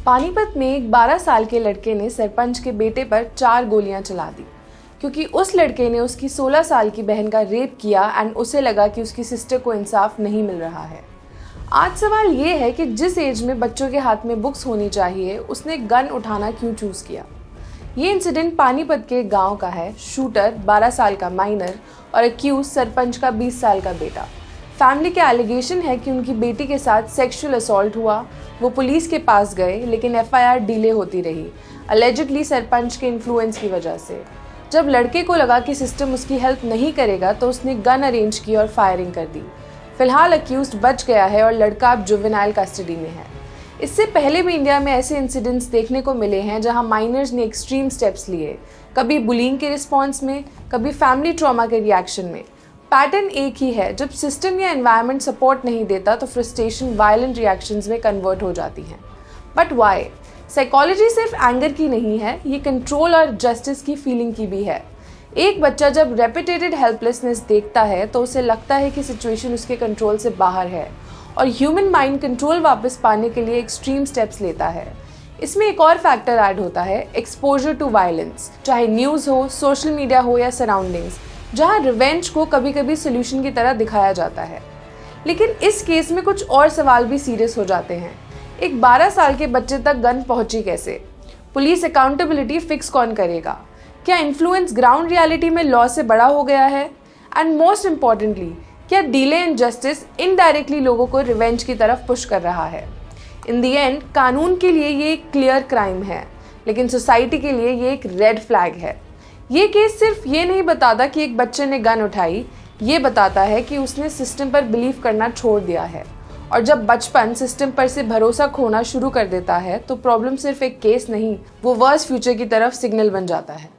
पानीपत में एक 12 साल के लड़के ने सरपंच के बेटे पर 4 गोलियां चला दी क्योंकि उस लड़के ने उसकी 16 साल की बहन का रेप किया एंड उसे लगा कि उसकी सिस्टर को इंसाफ नहीं मिल रहा है। आज सवाल ये है कि जिस एज में बच्चों के हाथ में बुक्स होनी चाहिए उसने गन उठाना क्यों चूज़ किया। ये इंसिडेंट पानीपत के गांव का है। शूटर 12 साल का माइनर और एक्यूज सरपंच का 20 साल का बेटा। फैमिली के एलिगेशन है कि उनकी बेटी के साथ सेक्सुअल असॉल्ट हुआ। वो पुलिस के पास गए लेकिन एफआईआर डिले होती रही, अलेजिडली सरपंच के इन्फ्लुएंस की वजह से। जब लड़के को लगा कि सिस्टम उसकी हेल्प नहीं करेगा तो उसने गन अरेंज की और फायरिंग कर दी। फिलहाल अक्यूज्ड बच गया है और लड़का अब जुवेनाइल कस्टडी में है। इससे पहले भी इंडिया में ऐसे इंसिडेंट्स देखने को मिले हैं जहां माइनर्स ने एक्सट्रीम स्टेप्स लिए, कभी बुलिंग के रिस्पॉन्स में, कभी फैमिली ट्रॉमा के रिएक्शन में। पैटर्न एक ही है, जब सिस्टम या एनवायरनमेंट सपोर्ट नहीं देता तो फ्रस्ट्रेशन वायलेंट रिएक्शंस में कन्वर्ट हो जाती हैं। But why? साइकोलॉजी सिर्फ एंगर की नहीं है, ये कंट्रोल और जस्टिस की फीलिंग की भी है। एक बच्चा जब रेपिटेटेड हेल्पलेसनेस देखता है तो उसे लगता है कि सिचुएशन उसके कंट्रोल से बाहर है और ह्यूमन माइंड कंट्रोल वापस पाने के लिए एक्सट्रीम स्टेप्स लेता है। इसमें एक और फैक्टर ऐड होता है, एक्सपोजर टू वायलेंस, चाहे न्यूज़ हो, सोशल मीडिया हो या सराउंडिंग्स, जहां रिवेंज को कभी कभी सोल्यूशन की तरह दिखाया जाता है। लेकिन इस केस में कुछ और सवाल भी सीरियस हो जाते हैं। एक 12 साल के बच्चे तक गन पहुंची कैसे? पुलिस अकाउंटेबिलिटी फिक्स कौन करेगा? क्या इन्फ्लुएंस ग्राउंड रियलिटी में लॉ से बड़ा हो गया है? एंड मोस्ट इम्पॉर्टेंटली, क्या डिले इन जस्टिस इनडायरेक्टली लोगों को रिवेंज की तरफ पुश कर रहा है? इन दी एंड कानून के लिए ये एक क्लियर क्राइम है, लेकिन सोसाइटी के लिए ये एक रेड फ्लैग है। ये केस सिर्फ ये नहीं बताता कि एक बच्चे ने गन उठाई, ये बताता है कि उसने सिस्टम पर बिलीव करना छोड़ दिया है। और जब बचपन सिस्टम पर से भरोसा खोना शुरू कर देता है तो प्रॉब्लम सिर्फ एक केस नहीं, वो वर्स फ्यूचर की तरफ सिग्नल बन जाता है।